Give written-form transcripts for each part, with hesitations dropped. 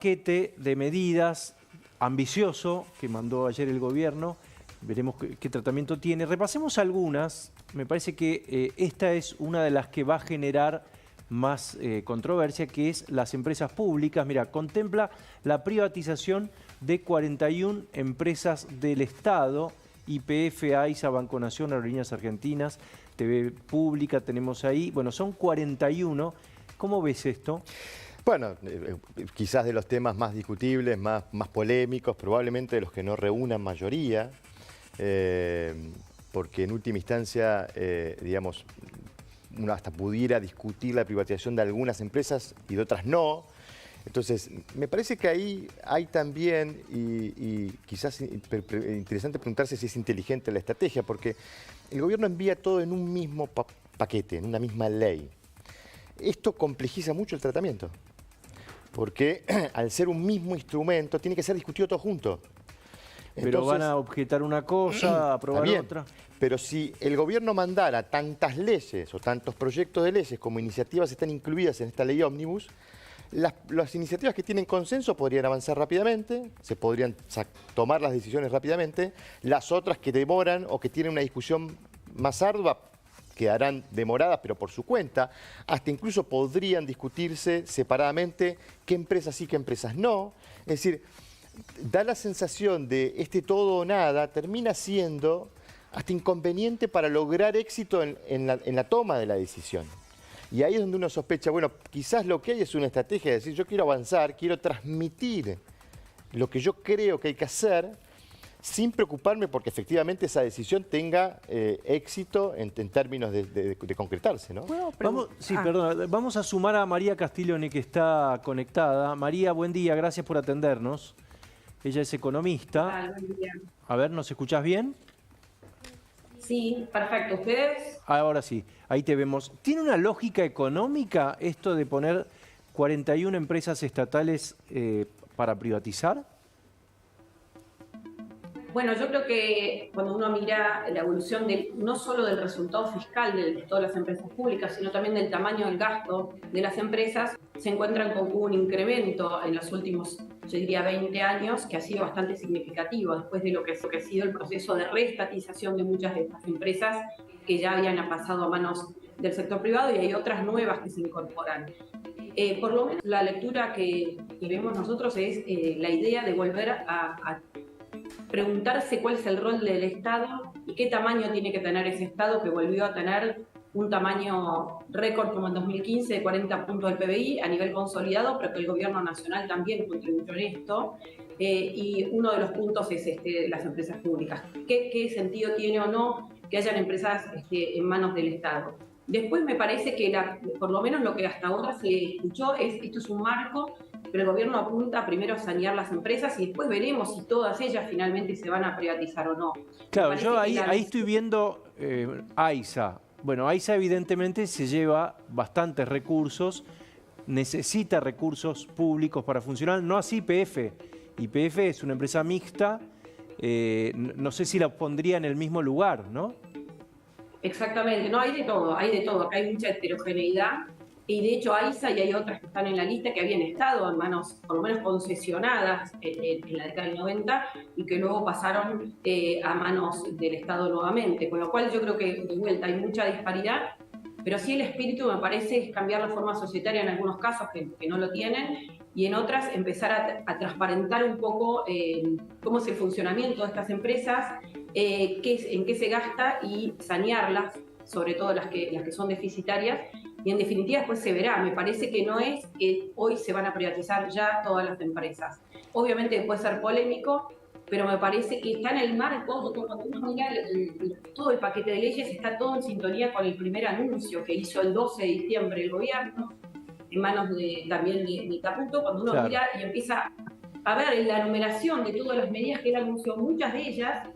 paquete de medidas ambicioso que mandó ayer el gobierno. Veremos qué tratamiento tiene. Repasemos algunas. Me parece que esta es una de las que va a generar más controversia, que es las empresas públicas. Mira, contempla la privatización de 41 empresas del Estado, YPF, AISA, Banco Nación, Aerolíneas Argentinas, TV Pública, tenemos ahí. Bueno, son 41. ¿Cómo ves esto? Bueno, quizás de los temas más discutibles, más polémicos, probablemente de los que no reúnan mayoría, porque en última instancia, digamos, uno hasta pudiera discutir la privatización de algunas empresas y de otras no. Entonces, me parece que ahí hay también, y quizás interesante preguntarse si es inteligente la estrategia, porque el gobierno envía todo en un mismo paquete, en una misma ley. Esto complejiza mucho el tratamiento, porque al ser un mismo instrumento tiene que ser discutido todo junto. Pero Entonces, van a objetar una cosa, aprobar otra. Pero si el gobierno mandara tantas leyes o tantos proyectos de leyes como iniciativas están incluidas en esta ley ómnibus, las iniciativas que tienen consenso podrían avanzar rápidamente, se podrían tomar las decisiones rápidamente, las otras que demoran o que tienen una discusión más ardua quedarán demoradas, pero por su cuenta. Hasta incluso podrían discutirse separadamente qué empresas sí, qué empresas no. Es decir, da la sensación de este todo o nada, termina siendo hasta inconveniente para lograr éxito en la toma de la decisión. Y ahí es donde uno sospecha, bueno, quizás lo que hay es una estrategia de decir, yo quiero avanzar, quiero transmitir lo que yo creo que hay que hacer, sin preocuparme porque efectivamente esa decisión tenga éxito en términos de concretarse, ¿no? Vamos a sumar a María Castiglione, que está conectada. María, buen día, gracias por atendernos. Ella es economista. Buen día. A ver, ¿nos escuchás bien? Sí, perfecto. ¿Ustedes? Ahora sí, ahí te vemos. ¿Tiene una lógica económica esto de poner 41 empresas estatales para privatizar? Bueno, yo creo que cuando uno mira la evolución no solo del resultado fiscal de todas las empresas públicas, sino también del tamaño del gasto de las empresas, se encuentran con un incremento en los últimos, yo diría, 20 años, que ha sido bastante significativo después de lo que ha sido el proceso de reestatización de muchas de estas empresas que ya habían pasado a manos del sector privado, y hay otras nuevas que se incorporan. Por lo menos la lectura que vemos nosotros es la idea de volver a preguntarse cuál es el rol del Estado y qué tamaño tiene que tener ese Estado, que volvió a tener un tamaño récord como en 2015 de 40 puntos del PBI a nivel consolidado, pero que el gobierno nacional también contribuyó en esto. Y uno de los puntos es las empresas públicas. ¿Qué sentido tiene o no que hayan empresas en manos del Estado? Después me parece que por lo menos lo que hasta ahora se escuchó esto es un marco, pero el gobierno apunta primero a sanear las empresas y después veremos si todas ellas finalmente se van a privatizar o no. Claro, yo ahí estoy viendo AISA. Bueno, AISA evidentemente se lleva bastantes recursos, necesita recursos públicos para funcionar, no así YPF. YPF es una empresa mixta, no sé si la pondría en el mismo lugar, ¿no? Exactamente, no, hay de todo, acá hay mucha heterogeneidad. Y de hecho AISA, y hay otras que están en la lista, que habían estado en manos, por lo menos concesionadas en la década del 90 y que luego pasaron a manos del Estado nuevamente. Con lo cual yo creo que de vuelta hay mucha disparidad, pero sí el espíritu me parece es cambiar la forma societaria en algunos casos que no lo tienen, y en otras empezar a transparentar un poco cómo es el funcionamiento de estas empresas, en qué se gasta y sanearlas, sobre todo las que son deficitarias. Y en definitiva después se verá. Me parece que no es que hoy se van a privatizar ya todas las empresas. Obviamente puede ser polémico, pero me parece que está en el marco, cuando uno mira todo el paquete de leyes, está todo en sintonía con el primer anuncio que hizo el 12 de diciembre el gobierno, en manos también de Caputo. Cuando uno mira y empieza a ver la enumeración de todas las medidas que él anunció, muchas de ellas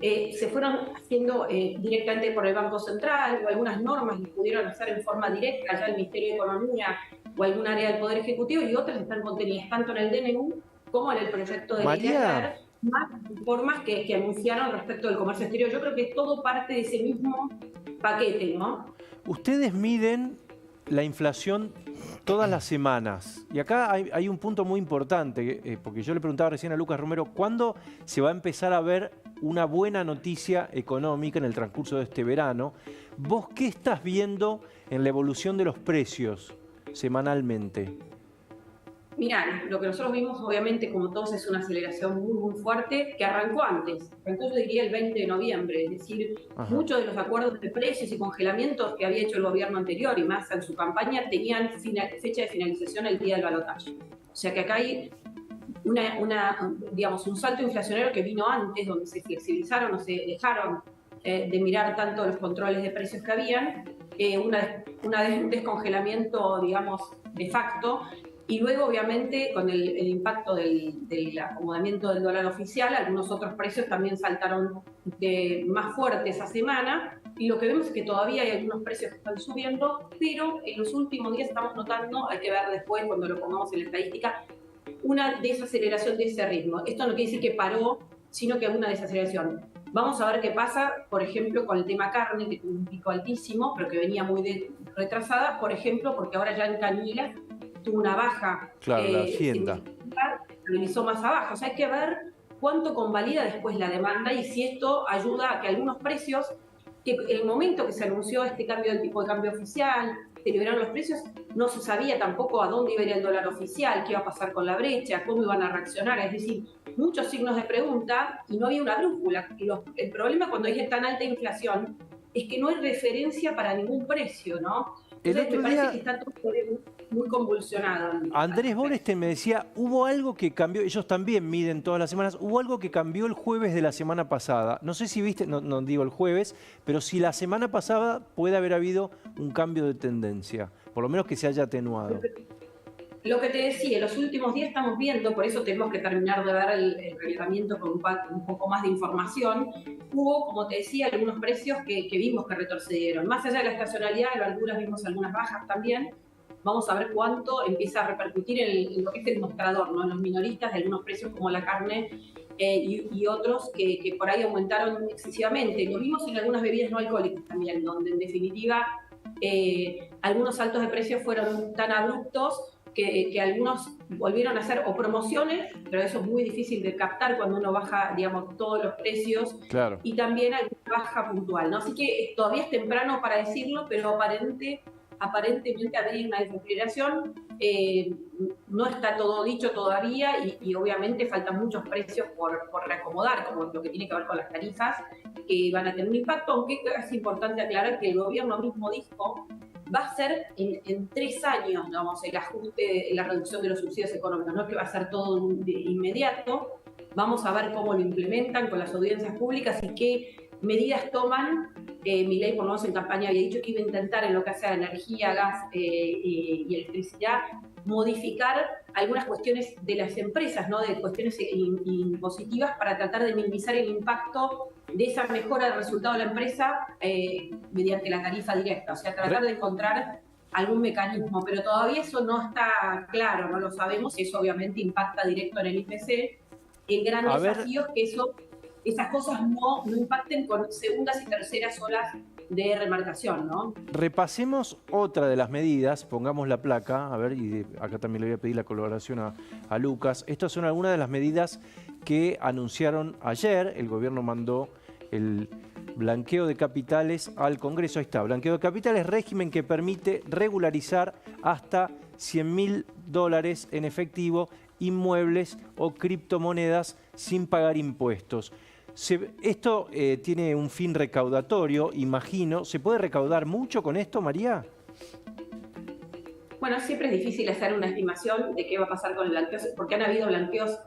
se fueron haciendo directamente por el Banco Central, o algunas normas las pudieron hacer en forma directa ya el Ministerio de Economía o algún área del Poder Ejecutivo, y otras están contenidas tanto en el DNU como en el proyecto de ley de ayer, más reformas que anunciaron respecto del comercio exterior. Yo creo que es todo parte de ese mismo paquete, ¿no? Ustedes miden la inflación todas las semanas. Y acá hay un punto muy importante, porque yo le preguntaba recién a Lucas Romero, ¿cuándo se va a empezar a ver una buena noticia económica en el transcurso de este verano? ¿Vos qué estás viendo en la evolución de los precios semanalmente? Mirá, lo que nosotros vimos, obviamente, como todos, es una aceleración muy fuerte que arrancó antes. Arrancó, yo diría, el 20 de noviembre. Es decir, muchos de los acuerdos de precios y congelamientos que había hecho el gobierno anterior y más en su campaña tenían fecha de finalización el día del balotaje. O sea que acá hay digamos, un salto inflacionario que vino antes, donde se flexibilizaron o se dejaron de mirar tanto los controles de precios que habían, un descongelamiento, digamos, de facto. Y luego, obviamente, con el impacto del acomodamiento del dólar oficial, algunos otros precios también saltaron más fuertes esa semana. Y lo que vemos es que todavía hay algunos precios que están subiendo, pero en los últimos días estamos notando, hay que ver después cuando lo pongamos en la estadística, una desaceleración de ese ritmo. Esto no quiere decir que paró, sino que una desaceleración. Vamos a ver qué pasa, por ejemplo, con el tema carne, que tuvo un pico altísimo, pero que venía muy retrasada, por ejemplo, porque ahora ya en Canilla tuvo una baja, claro, la hacienda estabilizó más abajo. O sea, hay que ver cuánto convalida después la demanda y si esto ayuda a que algunos precios, que el momento que se anunció este cambio del tipo de cambio oficial, se liberaron los precios, no se sabía tampoco a dónde iba a ir el dólar oficial, qué iba a pasar con la brecha, cómo iban a reaccionar, es decir, muchos signos de pregunta y no había una brújula. El problema cuando hay tan alta inflación es que no hay referencia para ningún precio, ¿no? Entonces, me parece que está todo muy convulsionado. Andrés Boreste me decía, hubo algo que cambió, ellos también miden todas las semanas, hubo algo que cambió el jueves de la semana pasada. No sé si viste, no digo el jueves, pero si la semana pasada puede haber habido un cambio de tendencia, por lo menos que se haya atenuado. Lo que te decía, los últimos días estamos viendo, por eso tenemos que terminar de ver el relevamiento con un poco más de información. Hubo, como te decía, algunos precios que vimos que retrocedieron. Más allá de la estacionalidad, en algunas vimos algunas bajas también. Vamos a ver cuánto empieza a repercutir en lo que es el mostrador, ¿no? En los minoristas de algunos precios como la carne y otros que por ahí aumentaron excesivamente. Lo vimos en algunas bebidas no alcohólicas también, donde en definitiva algunos saltos de precios fueron tan abruptos que algunos volvieron a hacer o promociones, pero eso es muy difícil de captar cuando uno baja, digamos, todos los precios, claro. Y también alguna baja puntual, ¿no? Así que todavía es temprano para decirlo, pero aparentemente habría una desaceleración, no está todo dicho todavía y obviamente faltan muchos precios por reacomodar, como lo que tiene que ver con las tarifas, que van a tener un impacto, aunque es importante aclarar que el gobierno mismo dijo va a ser en 3 años, digamos, el ajuste, la reducción de los subsidios económicos, no es que va a ser todo de inmediato. Vamos a ver cómo lo implementan con las audiencias públicas y qué medidas toman. Milei, por lo menos en campaña, había dicho que iba a intentar en lo que hace a energía, gas y electricidad, modificar algunas cuestiones de las empresas, ¿no? De cuestiones impositivas para tratar de minimizar el impacto de esa mejora del resultado de la empresa mediante la tarifa directa, o sea, tratar de encontrar algún mecanismo, pero todavía eso no está claro, no lo sabemos, eso obviamente impacta directo en el IPC. El gran desafío es que esas cosas no impacten con segundas y terceras olas de remarcación, ¿no? Repasemos otra de las medidas, pongamos la placa, a ver, y acá también le voy a pedir la colaboración a Lucas. Estas son algunas de las medidas que anunciaron ayer. El gobierno mandó el blanqueo de capitales al Congreso. Ahí está, blanqueo de capitales, régimen que permite regularizar hasta $100.000 en efectivo, inmuebles o criptomonedas sin pagar impuestos. Esto tiene un fin recaudatorio, imagino. ¿Se puede recaudar mucho con esto, María? Bueno, siempre es difícil hacer una estimación de qué va a pasar con el blanqueo, porque han habido blanqueos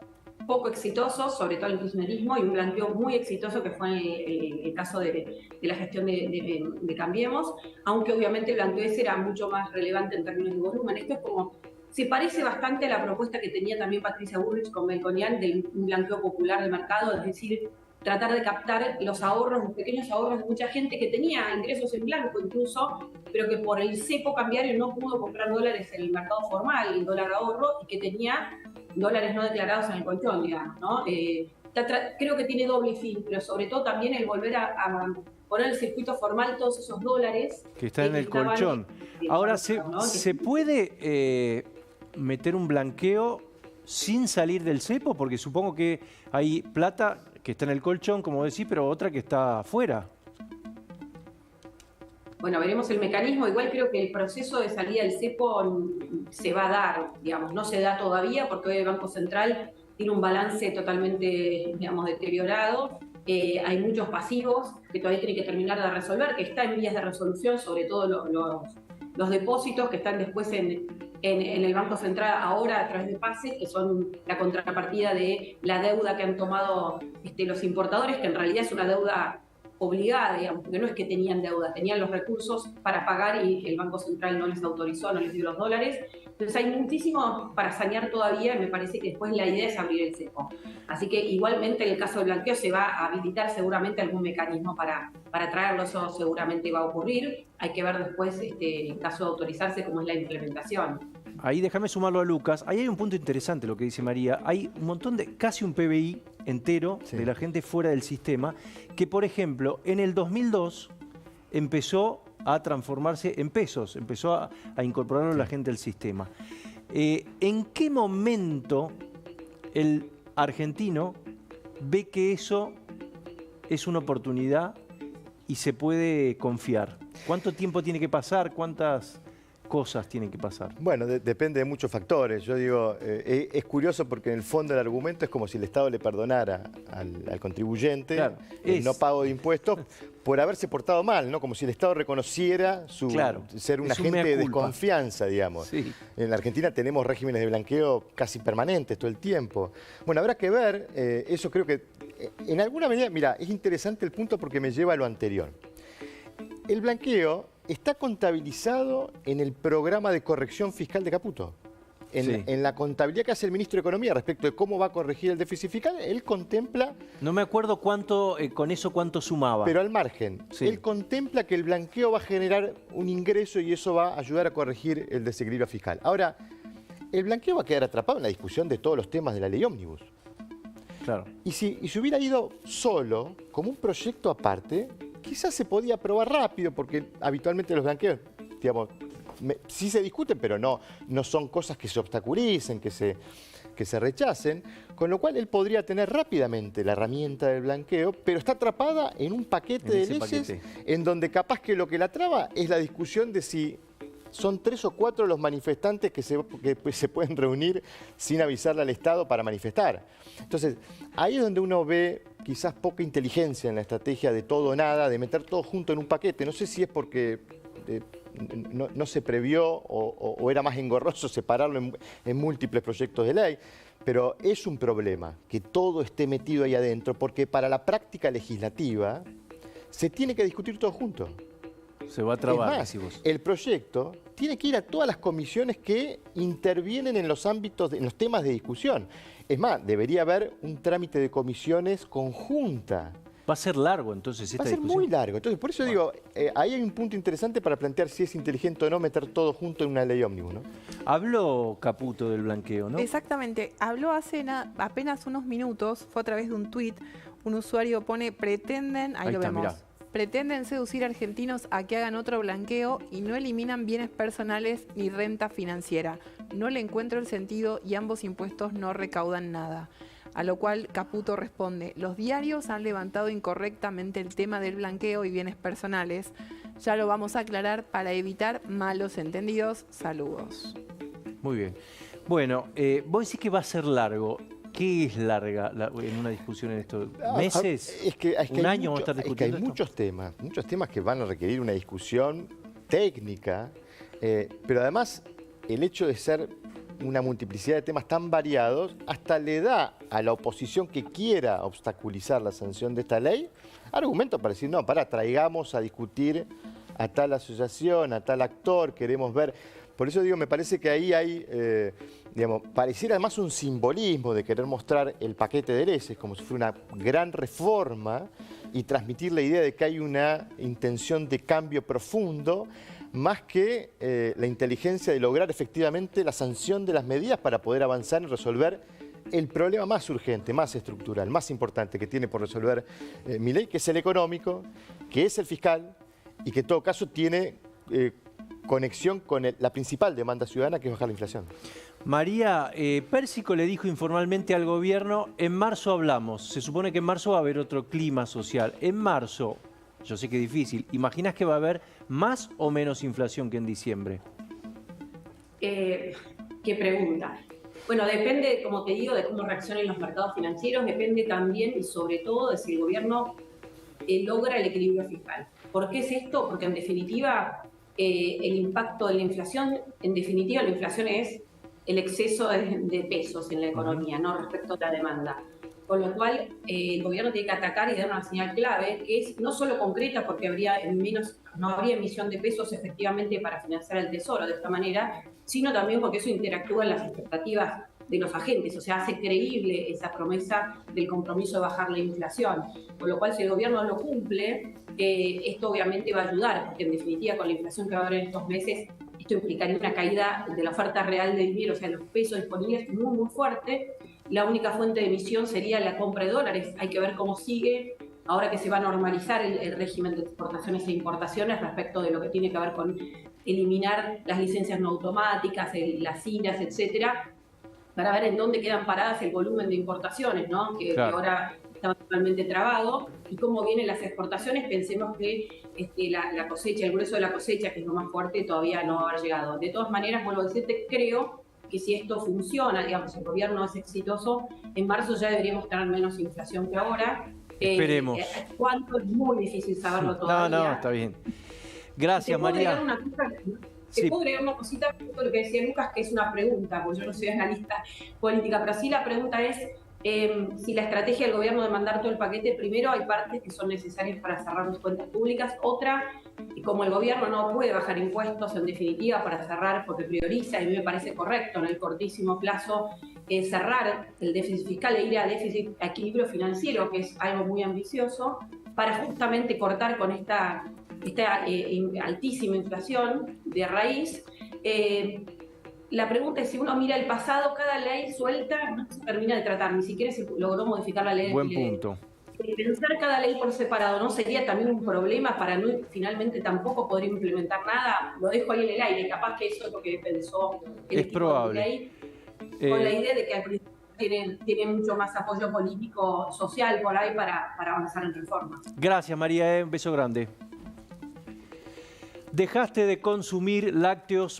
poco exitosos, sobre todo el kirchnerismo, y un blanqueo muy exitoso que fue el caso de la gestión de Cambiemos, aunque obviamente el blanqueo ese era mucho más relevante en términos de volumen. Esto es como, se parece bastante a la propuesta que tenía también Patricia Bullrich con Melconian de un blanqueo popular del mercado, es decir, tratar de captar los ahorros, los pequeños ahorros de mucha gente que tenía ingresos en blanco incluso, pero que por el cepo cambiario no pudo comprar dólares en el mercado formal, el dólar ahorro, y que tenía dólares no declarados en el colchón, digamos, ¿no? Creo que tiene doble fin, pero sobre todo también el volver a poner en el circuito formal todos esos dólares que están en el colchón. Ahora, ¿se puede meter un blanqueo sin salir del cepo? Porque supongo que hay plata que está en el colchón, como decís, pero otra que está afuera. Bueno, veremos el mecanismo. Igual creo que el proceso de salida del cepo se va a dar, digamos, no se da todavía porque hoy el Banco Central tiene un balance totalmente, digamos, deteriorado. Hay muchos pasivos que todavía tienen que terminar de resolver, que está en vías de resolución, sobre todo los depósitos que están después en el Banco Central ahora a través de PASE, que son la contrapartida de la deuda que han tomado los importadores, que en realidad es una deuda obligada, digamos, porque no es que tenían deuda, tenían los recursos para pagar y el Banco Central no les autorizó, no les dio los dólares. Entonces hay muchísimo para sanear todavía y me parece que después la idea es abrir el cepo. Así que igualmente en el caso del blanqueo se va a habilitar seguramente algún mecanismo para traerlo, eso seguramente va a ocurrir. Hay que ver después, en caso de autorizarse, cómo es la implementación. Ahí déjame sumarlo a Lucas. Ahí hay un punto interesante lo que dice María. Hay un montón de, casi un PBI entero de la gente fuera del sistema, que por ejemplo en el 2002 empezó a transformarse en pesos, empezó a incorporarlo la gente al sistema. ¿En qué momento el argentino ve que eso es una oportunidad y se puede confiar? ¿Cuánto tiempo tiene que pasar? ¿Cuántas cosas tienen que pasar? Bueno, depende de muchos factores. Yo digo, es curioso porque en el fondo el argumento es como si el Estado le perdonara al contribuyente el no pago de impuestos por haberse portado mal, ¿no? Como si el Estado reconociera ser un agente de desconfianza, digamos. Sí. En la Argentina tenemos regímenes de blanqueo casi permanentes todo el tiempo. Bueno, habrá que ver, eso creo que en alguna medida, mira, es interesante el punto porque me lleva a lo anterior. El blanqueo está contabilizado en el programa de corrección fiscal de Caputo. En la contabilidad que hace el ministro de Economía respecto de cómo va a corregir el déficit fiscal, él contempla... No me acuerdo cuánto, con eso cuánto sumaba. Pero al margen, él contempla que el blanqueo va a generar un ingreso y eso va a ayudar a corregir el desequilibrio fiscal. Ahora, el blanqueo va a quedar atrapado en la discusión de todos los temas de la ley ómnibus. Claro. Y si hubiera ido solo, como un proyecto aparte, quizás se podía aprobar rápido, porque habitualmente los blanqueos, digamos, sí se discuten, pero no son cosas que se obstaculicen, que se rechacen, con lo cual él podría tener rápidamente la herramienta del blanqueo, pero está atrapada en un paquete de leyes en donde capaz que lo que la traba es la discusión de si son 3 o 4 los manifestantes que se pueden reunir sin avisarle al Estado para manifestar. Entonces, ahí es donde uno ve quizás poca inteligencia en la estrategia de todo o nada, de meter todo junto en un paquete. No sé si es porque no se previó o era más engorroso separarlo en múltiples proyectos de ley, pero es un problema que todo esté metido ahí adentro, porque para la práctica legislativa se tiene que discutir todo junto. Se va a trabar. Es más, el proyecto tiene que ir a todas las comisiones que intervienen en los ámbitos, en los temas de discusión. Es más, debería haber un trámite de comisiones conjunta. Va a ser largo entonces esta discusión. Va a ser muy largo. Entonces, por eso digo, ahí hay un punto interesante para plantear si es inteligente o no meter todo junto en una ley ómnibus, ¿no? Habló Caputo del blanqueo, ¿no? Exactamente. Habló hace apenas unos minutos, fue a través de un tuit. Un usuario pone, pretenden, ahí lo vemos. Mirá. Pretenden seducir a argentinos a que hagan otro blanqueo y no eliminan bienes personales ni renta financiera. No le encuentro el sentido y ambos impuestos no recaudan nada. A lo cual Caputo responde, los diarios han levantado incorrectamente el tema del blanqueo y bienes personales. Ya lo vamos a aclarar para evitar malos entendidos. Saludos. Muy bien. Bueno, vos decís que va a ser largo. ¿Qué es larga en una discusión en estos meses? Es que ¿Un año vamos a estar discutiendo hay muchos temas que van a requerir una discusión técnica, pero además el hecho de ser una multiplicidad de temas tan variados hasta le da a la oposición que quiera obstaculizar la sanción de esta ley argumentos para decir, no, traigamos a discutir a tal asociación, a tal actor, queremos ver. Por eso digo, me parece que ahí hay, pareciera además un simbolismo de querer mostrar el paquete de leyes como si fuera una gran reforma y transmitir la idea de que hay una intención de cambio profundo, más que la inteligencia de lograr efectivamente la sanción de las medidas para poder avanzar y resolver el problema más urgente, más estructural, más importante que tiene por resolver Milei, que es el económico, que es el fiscal y que en todo caso tiene conexión con la principal demanda ciudadana, que es bajar la inflación. María, Pérsico le dijo informalmente al gobierno, en marzo hablamos, se supone que en marzo va a haber otro clima social. En marzo, yo sé que es difícil, ¿imaginas que va a haber más o menos inflación que en diciembre? ¿Qué pregunta? Bueno, depende, como te digo, de cómo reaccionen los mercados financieros, depende también y sobre todo de si el gobierno logra el equilibrio fiscal. ¿Por qué es esto? Porque en definitiva el impacto de la inflación, la inflación es el exceso de pesos en la economía, no respecto a la demanda. Con lo cual, el gobierno tiene que atacar y dar una señal clave, que es no solo concreta, porque no habría emisión de pesos efectivamente para financiar el tesoro de esta manera, sino también porque eso interactúa en las expectativas de los agentes, o sea, hace creíble esa promesa del compromiso de bajar la inflación. Con lo cual, si el gobierno lo cumple, esto obviamente va a ayudar, porque en definitiva, con la inflación que va a haber en estos meses, esto implicaría una caída de la oferta real de dinero, o sea, los pesos disponibles muy, muy fuerte. La única fuente de emisión sería la compra de dólares. Hay que ver cómo sigue, ahora que se va a normalizar el régimen de exportaciones e importaciones respecto de lo que tiene que ver con eliminar las licencias no automáticas, las IRAs, etcétera, para ver en dónde quedan paradas el volumen de importaciones, ¿no? Que ahora está totalmente trabado, y cómo vienen las exportaciones. Pensemos que la cosecha, el grueso de la cosecha, que es lo más fuerte, todavía no va a haber llegado. De todas maneras, vuelvo a decirte, creo que si esto funciona, digamos, si el gobierno es exitoso, en marzo ya deberíamos tener menos inflación que ahora. Esperemos. ¿Cuánto? Es muy difícil saberlo todavía. No, está bien. Gracias, María. Te puedo agregar una cosita, lo que decía Lucas, que es una pregunta, porque yo no soy analista política, pero sí la pregunta es si la estrategia del gobierno de mandar todo el paquete, primero hay partes que son necesarias para cerrar las cuentas públicas, otra, como el gobierno no puede bajar impuestos en definitiva para cerrar, porque prioriza, y a mí me parece correcto en el cortísimo plazo, cerrar el déficit fiscal e ir a equilibrio financiero, que es algo muy ambicioso, para justamente cortar con esta altísima inflación de raíz. La pregunta es, si uno mira el pasado, cada ley suelta no se termina de tratar, ni siquiera se logró modificar la ley. Buen punto. Pensar cada ley por separado no sería también un problema para no finalmente tampoco poder implementar nada. Lo dejo ahí en el aire, capaz que eso es lo que pensó el es probable. De ley, con la idea de que al principio tienen mucho más apoyo político, social por ahí para avanzar en reformas. Gracias, María, un beso grande. Dejaste de consumir lácteos